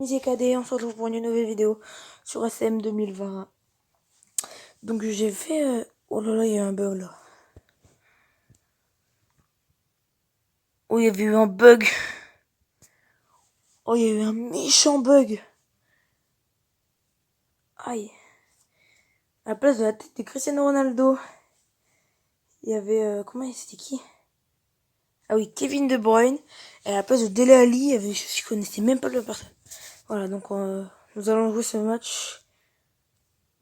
c'est KD, on se retrouve pour une nouvelle vidéo sur SM 2020. Donc j'ai fait... Oh là là, il y a un bug là. Oh, il y avait eu un bug. Oh, il y a eu un méchant bug. Aïe. À la place de la tête de Cristiano Ronaldo, il y avait... comment c'était qui? Ah oui, Kevin De Bruyne. Et à la place de Dele Alli, il y avait... Je connaissais même pas la personne. Voilà, donc nous allons jouer ce match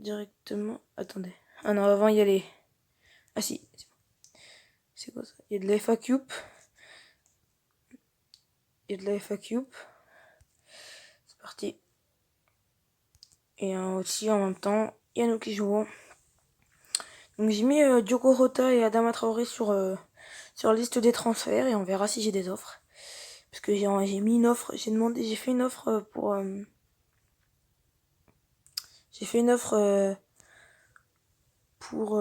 directement. Attendez. Ah non, avant il y a les... Ah si, c'est quoi ça? Il y a de la FA Cup. Il y a de la FA Cup. C'est parti. Et aussi en même temps, il y a nous qui jouons. Donc j'ai mis Diogo Jota et Adama Traoré sur la liste des transferts et on verra si j'ai des offres. Parce que j'ai mis une offre, j'ai fait une offre pour... j'ai fait une offre pour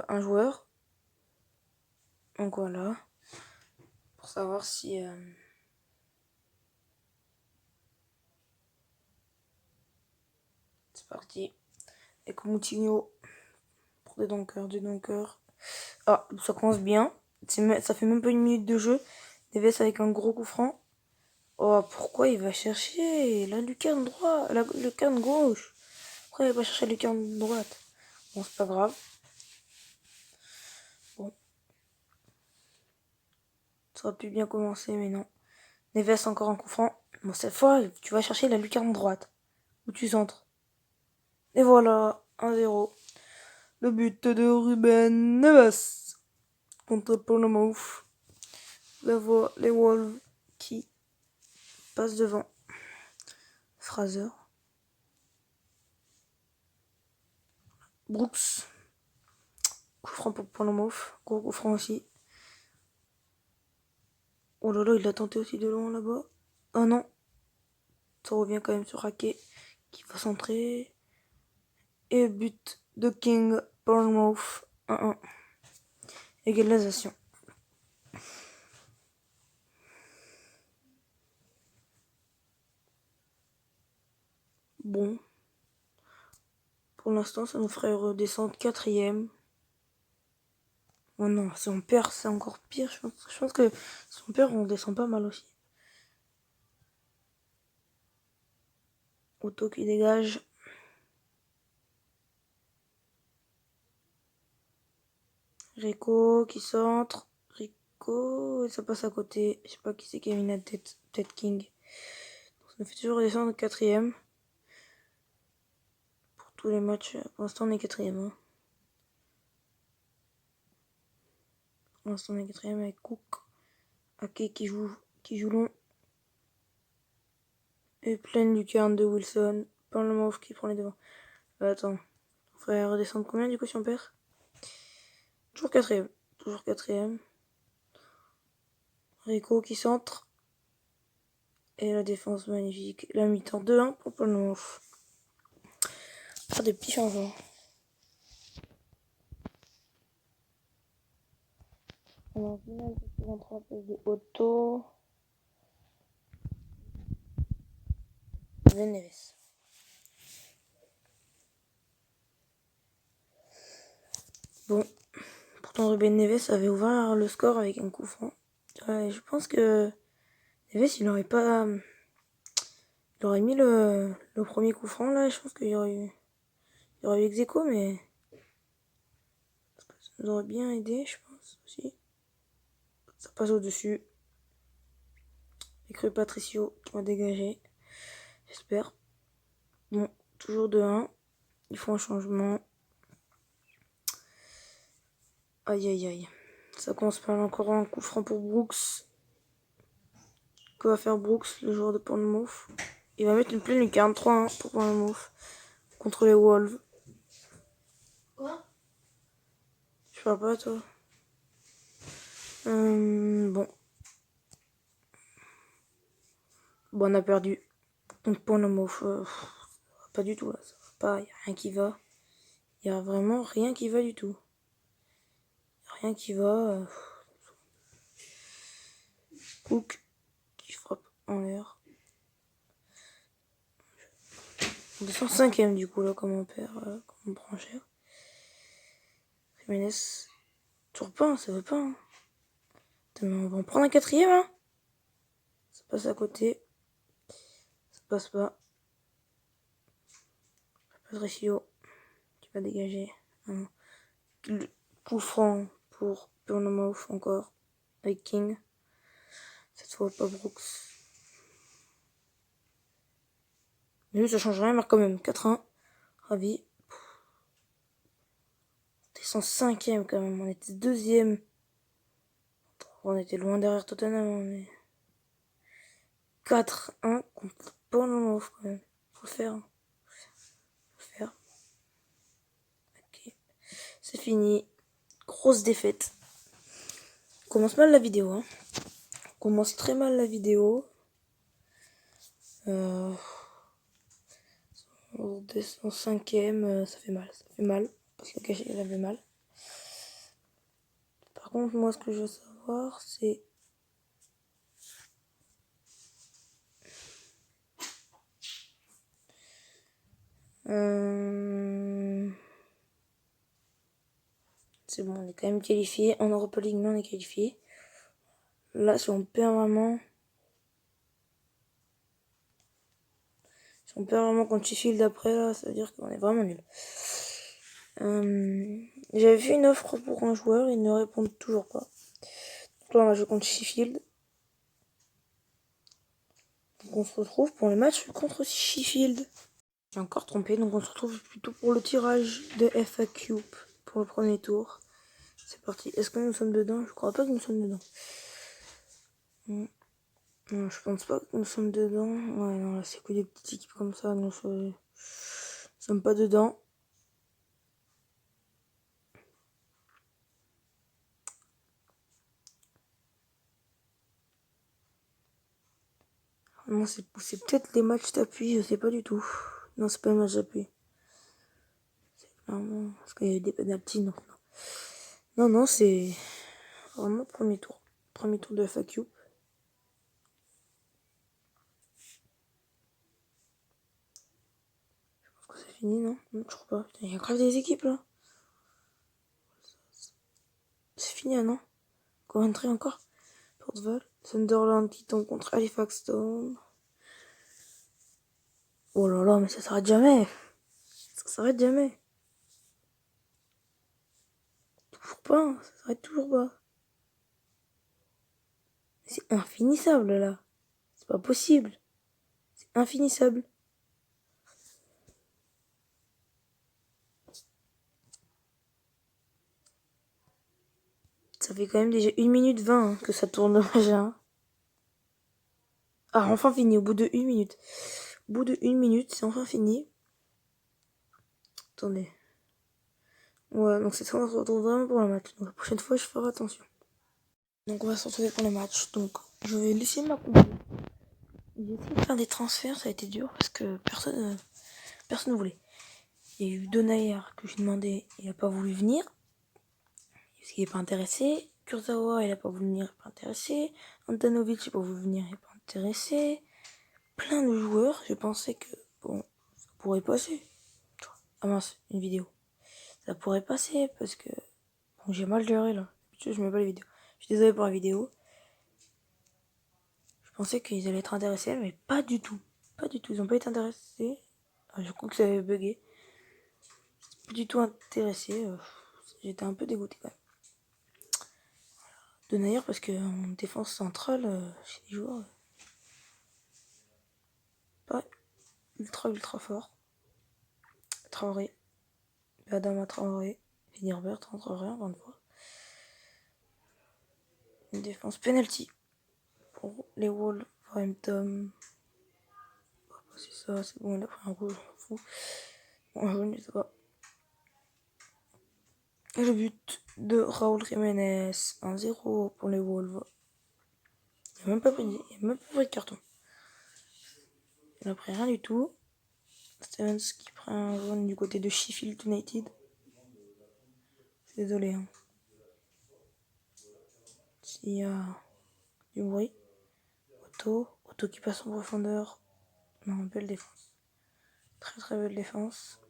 un joueur. Donc voilà. Pour savoir si... c'est parti. Et Coutinho pour des dunkers. Ah, ça commence bien. Ça fait même pas une minute de jeu. Neves avec un gros coup franc. Oh, pourquoi il va chercher la lucarne droite, la lucarne gauche? Pourquoi il va chercher la lucarne droite? Bon, c'est pas grave. Bon. Ça aurait pu bien commencer, mais non. Neves encore un coup franc. Bon, cette fois, tu vas chercher la lucarne droite. Où tu centres. Et voilà, 1-0. Le but de Ruben Neves contre Bournemouth. Les Wolves qui passent devant. Fraser. Brooks. Coup franc pour Bournemouth. Gros coup franc aussi. Oh là là, il l'a tenté aussi de loin là-bas. Oh non. Ça revient quand même sur Raquet qui va centrer. Et but de King Bournemouth 1-1. Égalisation. Bon. Pour l'instant, ça nous ferait redescendre 4ème. Oh non, si on perd, c'est encore pire. Je pense que si on perd, on descend pas mal aussi. Auto qui dégage. Rico qui centre. Rico, et ça passe à côté. Je sais pas qui c'est qui a mis la tête. Peut-être King. Donc ça nous fait toujours descendre 4ème. Pour tous les matchs. Pour l'instant, on est 4ème. Hein. Pour l'instant, on est 4ème avec Cook. Ake qui joue long. Et pleine lucarne de Wilson. Bournemouth qui prend les devants. Attends. On ferait redescendre combien du coup si on perd? Toujours 4ème. Toujours 4ème. Rico qui centre. Et la défense magnifique. La mi-temps 2-1 pour Bournemouth. Faire des petits changements. On a un final de 23 place de Otto. Ruben Neves. Bon. Pourtant Ruben Neves avait ouvert le score avec un coup franc. Ouais, je pense que Neves il aurait pas... Il aurait mis le premier coup franc là. Je pense qu'il y aurait eu ex-aequo, mais... Ça nous aurait bien aidé, je pense aussi. Ça passe au-dessus. J'ai cru Patricio qui va dégager. J'espère. Bon, toujours 2-1. Ils font un changement. Aïe aïe aïe. Ça commence par encore un coup franc pour Brooks. Que va faire Brooks, le joueur de Bournemouth? Il va mettre une pleine lucarne 3-1 pour Bournemouth. Contre les Wolves. Quoi? Je parle pas toi. Bon. Bon, on a perdu. Donc Bournemouth. Pas du tout là. Ça va pas. Y a rien qui va. Y a vraiment rien qui va du tout. Y a rien qui va. Cook qui frappe en l'air. On descend 5ème du coup là comme on perd, comme on prend cher. Jiménez, toujours pas, ça veut pas. Hein. Attends, mais on va en prendre un 4ème. Hein. Ça passe à côté. Ça passe pas. Patricio qui va dégager. Le coup franc pour Bournemouth encore avec King. Cette fois pas Brooks. Mais nous ça change rien, mais quand même 4-1. Ravi. On descend 5ème quand même, on était 2ème. On était loin derrière Tottenham, mais 4-1 contre Bournemouth quand même. Faut le faire. Faut le faire. Ok. C'est fini. Grosse défaite. On commence mal la vidéo. Hein. On commence très mal la vidéo. On descend 5ème, ça fait mal. Ça fait mal. Parce que caché, il avait mal. Par contre, moi, ce que je veux savoir, c'est... C'est bon, on est quand même qualifié. En Europa League, mais on est qualifié. Là, si on perd vraiment... Si on perd vraiment contre Sheffield après, là, ça veut dire qu'on est vraiment nul. J'avais fait une offre pour un joueur, ils ne répondent toujours pas. Donc là, on va jouer contre Sheffield. Donc on se retrouve pour le match contre Sheffield. J'ai encore trompé, donc on se retrouve plutôt pour le tirage de FA Cup pour le premier tour. C'est parti. Est-ce que nous sommes dedans? Je crois pas que nous sommes dedans. Non, je pense pas que nous sommes dedans. Ouais, non, là, c'est que des petites équipes comme ça. Nous sommes pas dedans. Non, c'est peut-être les matchs d'appui, je sais pas du tout. Non, c'est pas les matchs d'appui. C'est clairement... Parce qu'il y a eu des penalties, non. Non, c'est vraiment premier tour. Premier tour de FA Cup. Je pense que c'est fini, non? Non, je crois pas. Putain, il y a grave des équipes, là. C'est fini, ah non? Coventry encore? Portval. Sunderland qui tombe contre Halifax Town. Oh là là, mais ça s'arrête jamais. Ça s'arrête jamais. Toujours pas, hein. Ça s'arrête toujours pas. C'est infinissable là. C'est pas possible. C'est infinissable. Ça fait quand même déjà 1 minute 20 hein, que ça tourne déjà. Ah, enfin fini, au bout de 1 minute. Au bout de 1 minute, c'est enfin fini. Attendez. Ouais, donc c'est ça, on se retrouve vraiment pour le match. Donc la prochaine fois, je ferai attention. Donc on va se retrouver pour le match. Donc je vais laisser ma compo. J'ai essayé de faire des transferts, ça a été dur parce que personne ne voulait. Il y a eu Donayer que j'ai demandé, il a pas voulu venir. Parce qu'il est pas intéressé. Kurzawa, il a pas voulu venir, il est pas intéressé. Antanovic, il a pas voulu venir, il est pas intéressé. Plein de joueurs, je pensais que, bon, ça pourrait passer. Ah mince, une vidéo. Ça pourrait passer parce que, bon, j'ai mal géré là. D'habitude, je mets pas les vidéos. Je suis désolé pour la vidéo. Je pensais qu'ils allaient être intéressés, mais pas du tout. Pas du tout, ils ont pas été intéressés. Ah, je crois que ça avait bugué. Pas du tout intéressé. J'étais un peu dégoûté quand même. De Nair parce que en défense centrale, chez les joueurs, pas ultra fort. Traoré, Adama Traoré, Herbert Traoré, encore une fois. Une défense penalty pour les Wolverhampton. C'est ça, c'est bon, il a pris un rouge, je m'en fous. Bon, jaune, je sais pas. Et le but de Raúl Jiménez, 1-0 pour les Wolves. Il n'a même pas pris de carton. Il n'a pris rien du tout. Stevens qui prend un jaune du côté de Sheffield United. Désolé. Hein. S'il y a du bruit. Auto qui passe en profondeur. Non, belle défense. Très très belle défense.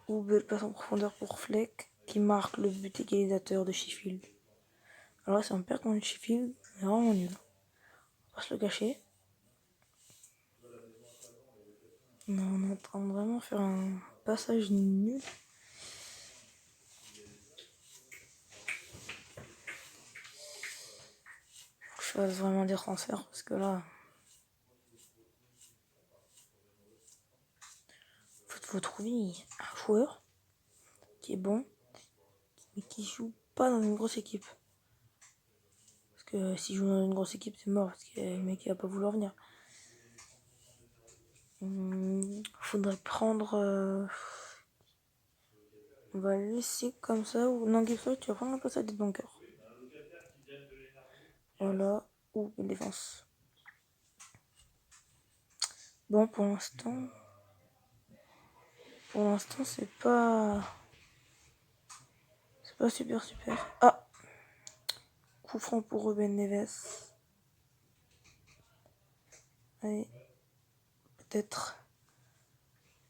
Ou belle passe en profondeur pour Fleck qui marque le but égalisateur de Sheffield. Alors là, c'est un perte contre Sheffield, mais vraiment nul. On va se le cacher. Non, on est en train de vraiment faire un passage nul. Faut que je fasse vraiment des transferts parce que là, faut trouver un joueur qui est bon, mais qui joue pas dans une grosse équipe. Parce que s'il joue dans une grosse équipe, c'est mort parce que le mec il va pas vouloir venir. Faudrait prendre. On va le laisser comme ça. Ou non, Gibson, tu vas prendre la place à des bunkers. Voilà. Ou une défense. Bon, pour l'instant, c'est pas super. Ah, coup franc pour Ruben Neves. Allez, peut-être.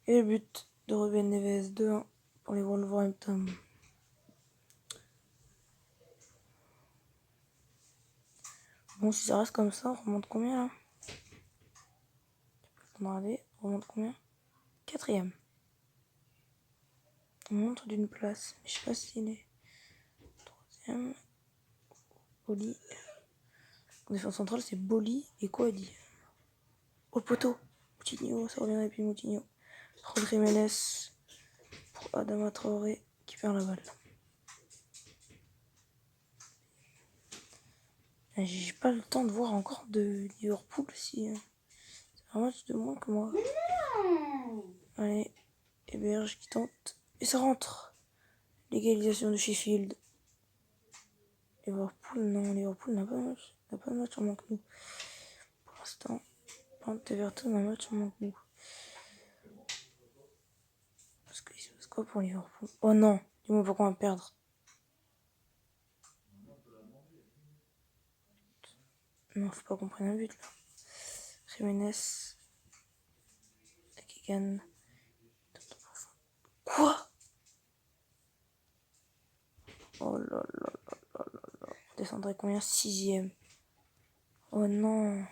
Et le but de Ruben Neves, 2-1 pour les Wolverhampton. Bon, si ça reste comme ça, on remonte combien là? Regardez, on remonte combien? 4ème. On monte d'une place. Je sais pas s'il est 3ème. Boli. En défense centrale, c'est Boli et quoi dit? Au poteau. Moutinho, ça revient et puis Moutinho. Rodri Jiménez pour Adama Traoré qui perd la balle. J'ai pas le temps de voir encore de Liverpool si c'est un match de moins que moi. Allez, Héberge qui tente. Et ça rentre. L'égalisation de Sheffield. Liverpool n'a pas de match en moins que nous. Pour l'instant, Everton a un match en moins que nous. Parce qu'il se passe quoi pour Liverpool? Oh non, dis-moi pourquoi on va perdre. Non, faut pas qu'on prenne un but là. Jiménez. Kegan. Quoi? Oh là là là là là là. On descendrait combien? 6ème. Oh non.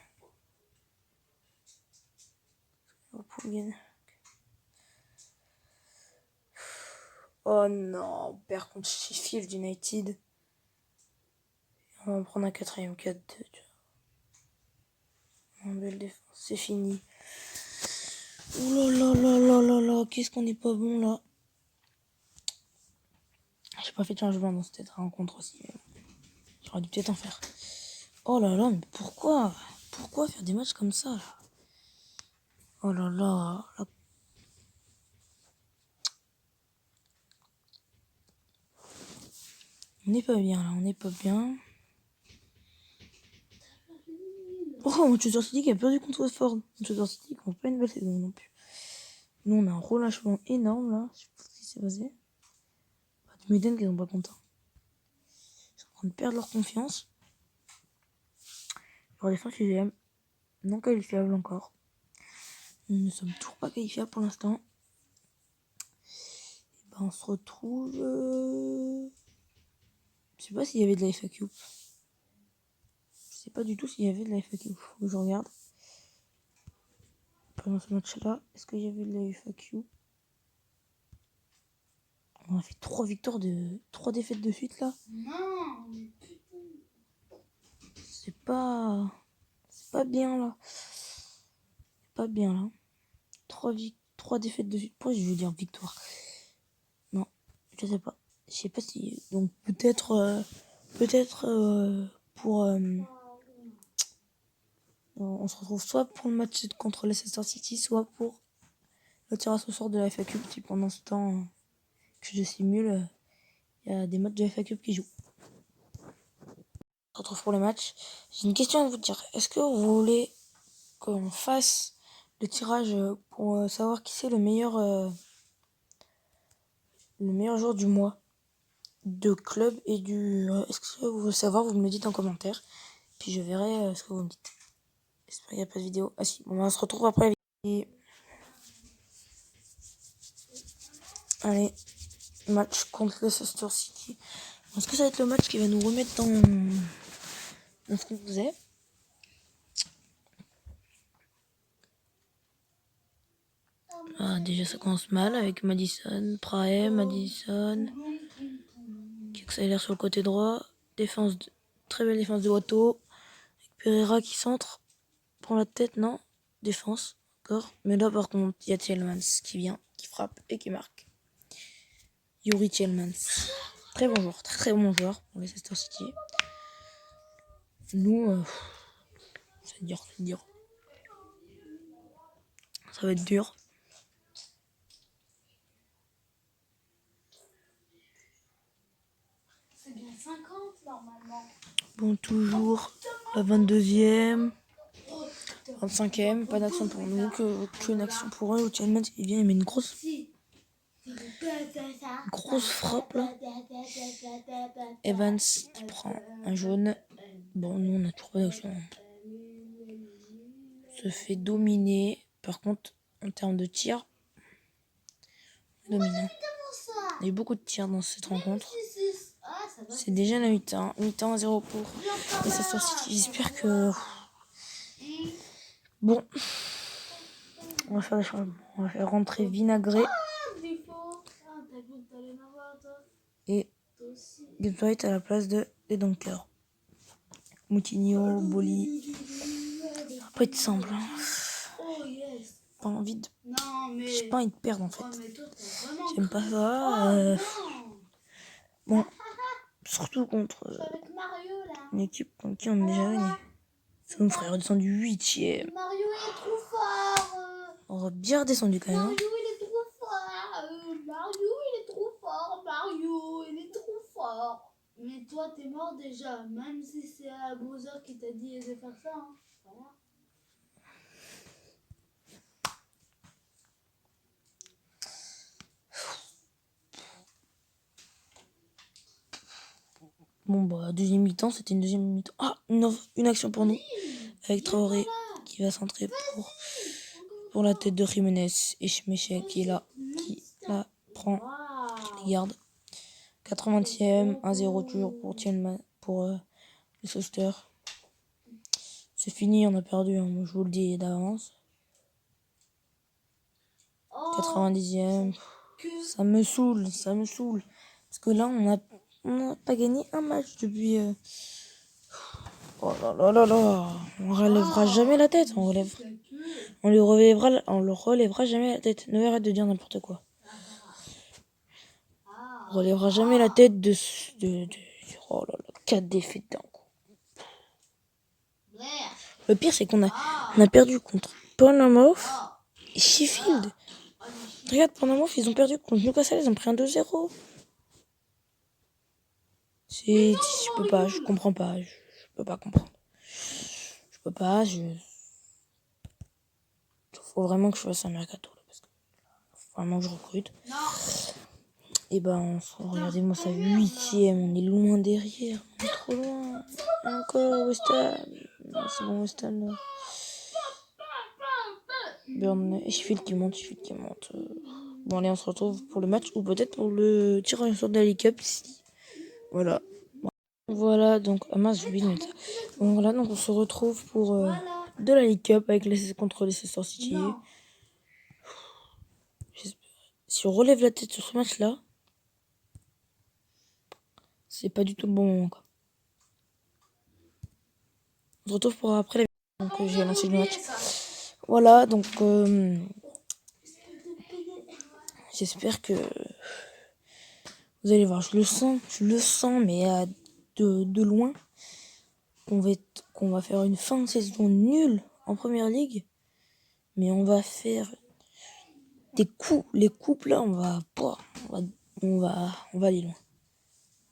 Oh non, on perd contre Sheffield United. On va prendre un 4ème 4-2. En belle défense, c'est fini. Ouh là là là là là là, qu'est-ce qu'on n'est pas bon là. J'ai pas fait de changement dans cette rencontre aussi. J'aurais dû peut-être en faire. Oh là là, mais pourquoi? Pourquoi faire des matchs comme ça là? Oh là là, là. On n'est pas bien là, on n'est pas bien. Oh, Manchester City qui a perdu contre Watford. Manchester City qui n'a pas une belle saison non plus. Nous on a un relâchement énorme là. Je sais pas ce qui s'est passé. Tu m'étonnes qu'ils sont pas contents. Ils sont en train de perdre leur confiance. Pour les 6ème. Non qualifiable encore. Nous ne sommes toujours pas qualifiables pour l'instant. Et ben on se retrouve. Je sais pas s'il y avait de la FAQ. Je sais pas du tout s'il y avait de la FAQ. Faut que je regarde. Pendant ce match-là, est-ce qu'il y avait de la FAQ? On a fait 3 défaites de suite là. Non. C'est pas bien là. C'est pas bien là. 3 défaites de suite. Pourquoi je veux dire victoire? Non, je sais pas. Je sais pas si. Donc peut-être pour. On se retrouve soit pour le match contre Leicester City, soit pour le tirage au sort de la FA Cup. Si pendant ce temps que je simule, il y a des matchs de FA Cup qui jouent. On se retrouve pour le match. J'ai une question à vous dire. Est-ce que vous voulez qu'on fasse le tirage pour savoir qui c'est le meilleur joueur du mois de club et du... Est-ce que vous voulez savoir? Vous me le dites en commentaire. Puis je verrai ce que vous me dites. J'espère qu'il n'y a pas de vidéo. Ah si, bon, on se retrouve après la vidéo. Allez, match contre Leicester City. Est-ce que ça va être le match qui va nous remettre dans ce qu'on faisait? Ah, déjà ça commence mal avec Madison, Madison qui accélère sur le côté droit. Très belle défense de Watto. Avec Pereira qui centre. Prend la tête, non. Défense, encore. Mais là par contre, il y a Tielemans qui vient, qui frappe et qui marque. Yuri Tielemans. Très bon joueur, très bon joueur pour Leicester City. Nous, c'est dur. Ça va être dur. C'est bien 50 normalement. Bon, toujours la 22e. 25e, pas d'action pour nous, qu'une action pour eux. Tielemans, il vient, il met une grosse frappe là. Evans qui prend un jaune. Bon, nous on a toujours pas d'action. Se fait dominer. Par contre, en termes de tir, dominant. Il y a eu beaucoup de tirs dans cette rencontre. C'est déjà la mi-temps. Mi-temps 0 pour Leicester City. J'espère que. Bon. On va faire des changements. On va faire rentrer Vinagre. Et Gibbs-White à la place de Dunker. Moutinho, Boli. Ça va pas être simple. Hein. Pas envie de. J'ai pas envie de perdre en fait. J'aime pas ça. Bon. Surtout contre une équipe contre qui on est déjà gagné. Son frère est descendu 8ème. Mario est trop fort. On aurait bien redescendu quand même. Mario il est trop fort. Mario il est trop fort. Mario il est trop fort. Mais toi t'es mort déjà. Même si c'est Bowser qui t'a dit de faire ça. Hein. Voilà. Bon bah deuxième mi-temps, c'était une deuxième mi-temps. Ah, une action pour nous. Avec Traoré qui va centrer pour la tête de Jiménez. Et Michel qui est là. Qui la prend. Qui les garde. 80e, 1-0 toujours pour Tielemans, pour les Leicester. C'est fini, on a perdu, hein, je vous le dis d'avance. 90e. Ça me saoule. Parce que là, on n'a pas gagné un match depuis... Oh là là. On relèvera jamais la tête. On le relèvera jamais la tête. Ne arrête de dire n'importe quoi. On relèvera jamais la tête de oh là là, 4 défaites d'un coup. Le pire, c'est qu'on a perdu contre Bournemouth et Sheffield. Regarde, Bournemouth, ils ont perdu contre Newcastle, ils ont pris un 2-0. Je comprends pas. Je peux pas comprendre. Faut vraiment que je fasse un mercato là, parce que faut vraiment que je recrute. Et ben, regardez-moi ça, 8ème, on est loin derrière, on est trop loin. Encore West Ham. Non, c'est bon, West Ham là. Burnley, Sheffield qui monte. Bon allez, on se retrouve pour le match ou peut-être pour le tirage au sort de la League Cup. Voilà. Voilà, donc j'ai oublié de mettre ça. Donc voilà, donc on se retrouve pour de la League Cup contre les Leicester City. Si on relève la tête sur ce match-là, c'est pas du tout le bon moment, quoi. On se retrouve pour après la vidéo. Donc j'ai lancé le match. Voilà, donc j'espère que vous allez voir. Je le sens, mais de loin, qu'on va faire une fin de saison nulle en première ligue. Mais on va faire des coups. Les coupes là, on va aller loin.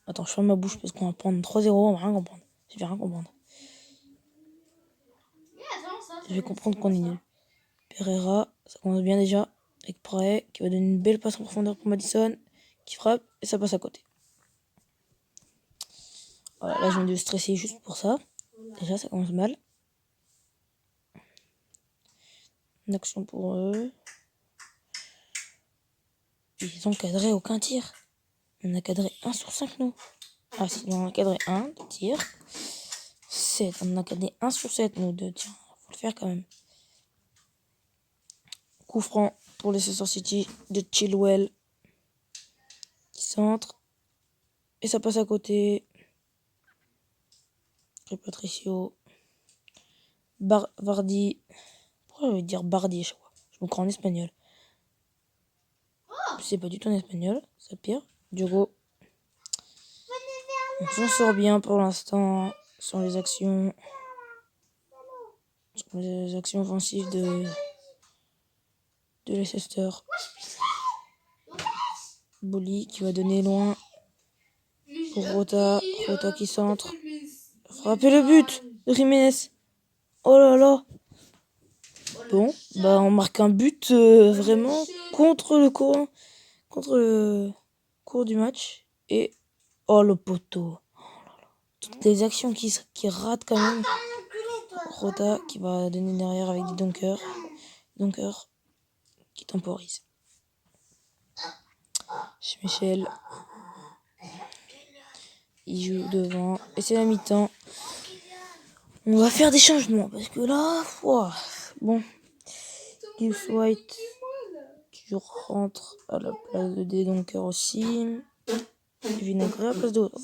Attends, je ferme ma bouche parce qu'on va prendre 3-0, on va rien comprendre. Je vais rien comprendre. Je vais comprendre qu'on est nul. Pereira, ça commence bien déjà. Avec Praet, qui va donner une belle passe en profondeur pour Madison, qui frappe, et ça passe à côté. Voilà, là je viens de stresser juste pour ça. Déjà, ça commence mal. Une action pour eux. Ils ont cadré aucun tir. On a cadré 1 sur 5, nous. Ah si, on a cadré 1 de tir. 7. On a cadré 1 sur 7, nous, de tir. Faut le faire quand même. Coup franc pour Leicester City de Chilwell. Qui centre. Et ça passe à côté. Patricio. Vardy. Pourquoi je vais dire Bardi à chaque fois? Je me crois en espagnol. C'est pas du tout en espagnol. C'est pire. Diogo. On s'en sort bien pour l'instant. Sur les actions. Sur les actions offensives de Leicester. Boli qui va donner loin. Pour Rota. Rota qui centre. Frapper le but de Jiménez. Oh là là. Bon, bah on marque un but vraiment contre le courant. Contre le cours du match. Et oh le poteau. Toutes les actions qui ratent quand même. Rota qui va donner derrière avec des dunkers. Dunker qui temporise. Chez Michel. Il joue devant. Et c'est la mi-temps. On va faire des changements. Parce que là, wow. Bon. Gibbs White qui rentre à la place de des dunkers aussi. Vinaigré à la place de Rota.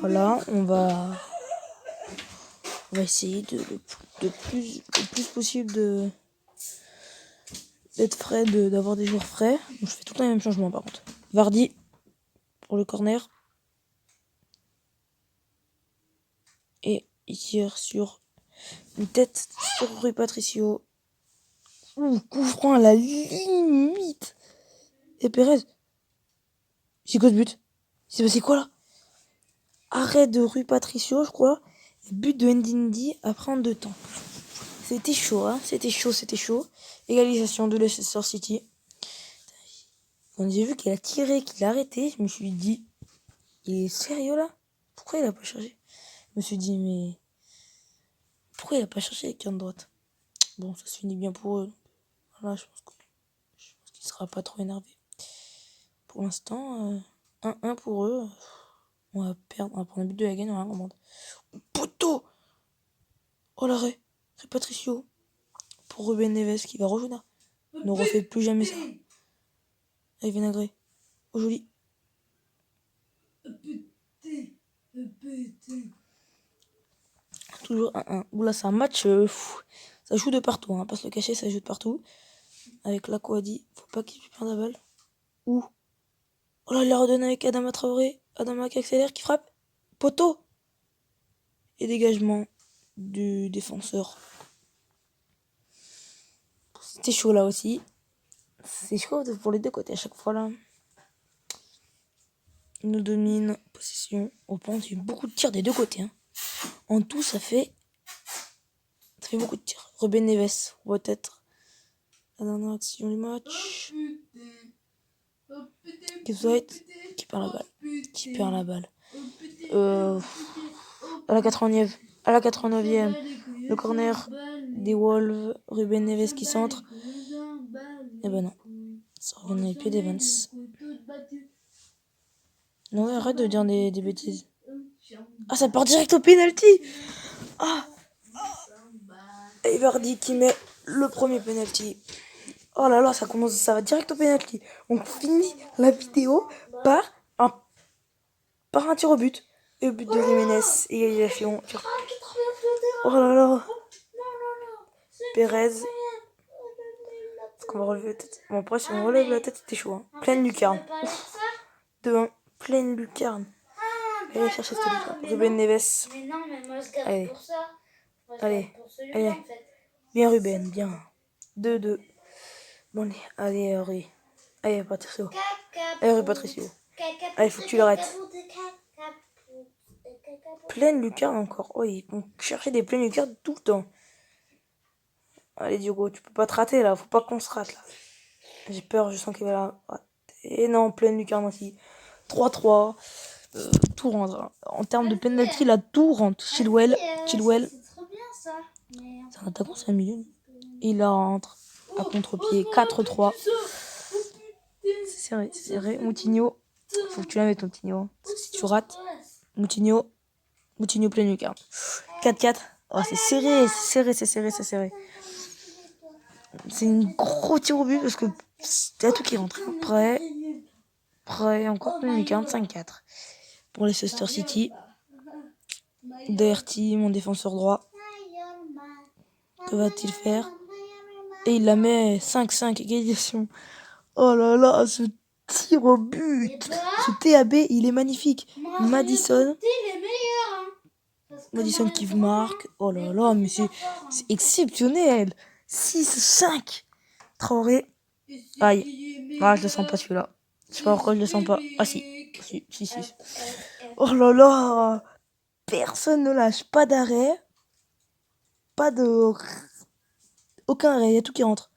Voilà, on va essayer le plus possible d'être frais, d'avoir des joueurs frais. Donc, je fais tout le temps les mêmes changements par contre. Vardy pour le corner. Et il tire sur une tête sur Rui Patricio. Ouh, coup franc à la limite. Et Pérez. C'est quoi ce but? Il s'est passé quoi là? Arrêt de Rui Patricio, je crois. Et but de Ndindi après en 2 temps. C'était chaud, hein. C'était chaud. Égalisation de Leicester City. Quand j'ai vu qu'il a tiré, qu'il a arrêté, je me suis dit, il est sérieux là? Pourquoi il a pas cherché? Je me suis dit, mais pourquoi il a pas cherché avec de droite? Bon, ça se finit bien pour eux. Voilà, je pense qu'il sera pas trop énervé. Pour l'instant, 1-1 pour eux. On va perdre, on va prendre un but de la gagne, on va rien comprendre. Poteau! Oh l'arrêt! C'est Patricio. Pour Ruben Neves qui va revenir. Ne refait plus jamais ça. Allez, Vinaigré. Oh joli. Toujours 1-1. Oula, c'est un match. Ça joue de partout, hein. Pas se le cacher, ça joue de partout. Avec l'Aquadi. Faut pas qu'il perde la balle. Ouh. Oh là, il la redonne avec Adama Traoré. Adama qui accélère, qui frappe. Poteau. Et dégagement du défenseur. C'était chaud là aussi. C'est chaud pour les deux côtés à chaque fois là. Il nous domine. Possession. Au point, il y a eu beaucoup de tirs des deux côtés. Hein. En tout, ça fait beaucoup de tirs. Ruben Neves, peut-être la dernière action du match. Gibbs White qui perd la balle. À la 89e. À la 89e. Le corner des Wolves. Ruben Neves qui centre. Et ben non. Ça revient dans les pieds d'Evans. Non, arrête de dire des bêtises. Ah, ça part direct au penalty. Ah. Et Vardy qui met le premier penalty. Oh là là, ça va direct au penalty. On finit la vidéo par un tir au but. Et le but de Jiménez, égalisation. Oh là là. Pérez. Est-ce qu'on va relever la tête? Bon, après, si on relève la tête, c'était chaud. Hein. Pleine lucarne. 2-1. Pleine lucarne. Allez chercher cette lucarne. Ruben Neves. Allez. Allez. Bien Ruben, bien. 2-2. Bon, allez, Rui. Allez, Patricio. Allez, Patricio. Allez, faut que tu l'arrêtes. Pleine lucarne encore. Oh, ils vont chercher des pleines lucarnes tout le temps. Allez, Diogo, tu peux pas te rater là. Faut pas qu'on se rate là. J'ai peur, je sens qu'il va la rater. Et non, pleine lucarne aussi. 3-3. tout rentre. Hein. En termes de penalty, là, tout rentre. Chilwell. C'est trop bien ça. Mais C'est un attaquant, c'est un milieu. Il rentre à contre-pied. 4-3. C'est serré, c'est serré. Moutinho. Faut que tu la mettes, Moutinho. Hein. Si tu rates, Moutinho plein lucarne. 4-4. Oh, c'est serré, c'est serré, c'est serré, c'est serré. C'est une gros tir au but parce que c'est tout qui rentre. Prêt, encore plein lucarne. 5-4. Pour Leicester City. Doherty, mon défenseur droit. Que va-t-il faire? Et il la met 5-5, égalisation. Oh là là, ce tir au but. Ce TAB, il est magnifique. Madison. Madison qui marque. Oh là là, mais c'est exceptionnel. 6-5. Traoré. Aïe. Ah, je le sens pas celui-là. Je sais pas pourquoi je le sens pas. Ah si. Si. Oh là là. Personne ne lâche. Pas d'arrêt. Pas de... Aucun arrêt. Il y a tout qui rentre.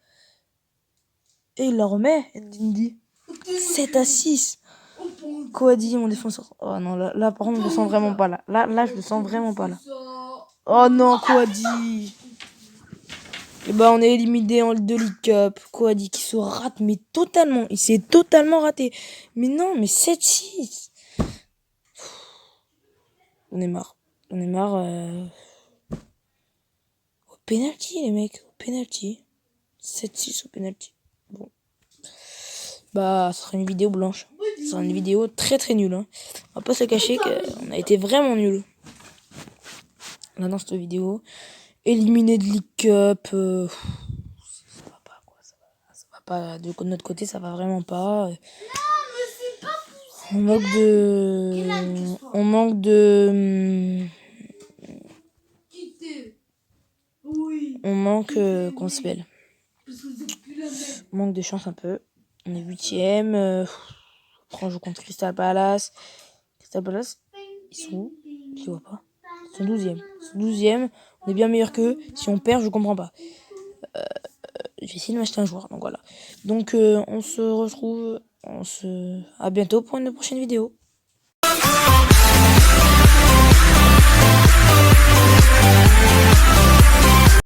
Et il la remet. Ndidi. 7-6. Kouadi, mon défenseur. Oh non, là par contre, je le sens vraiment pas là. Là, je le sens vraiment pas là. Oh non, Kouadi. Et bah, on est éliminé en de League Cup. Kouadi qui se rate, mais totalement. Il s'est totalement raté. Mais non, mais 7-6. On est marre. Au penalty, les mecs. Au penalty. 7-6 au penalty. Bon. Bah, ce sera une vidéo blanche. Ce sera une vidéo très très nulle. Hein. On va pas se cacher qu'on a été vraiment nuls. Là, dans cette vidéo. Éliminé de League Cup. Ça va pas, quoi. Ça va pas. De notre côté, ça va vraiment pas. On manque qu'on se mêle. On manque de chance un peu. On est 8ème. On joue contre Crystal Palace. Ils sont où? Je les vois pas. Ils sont 12ème. On est bien meilleur qu'eux. Si on perd, je comprends pas. Je vais essayer de m'acheter un joueur. Donc voilà. Donc on se retrouve. À bientôt pour une prochaine vidéo.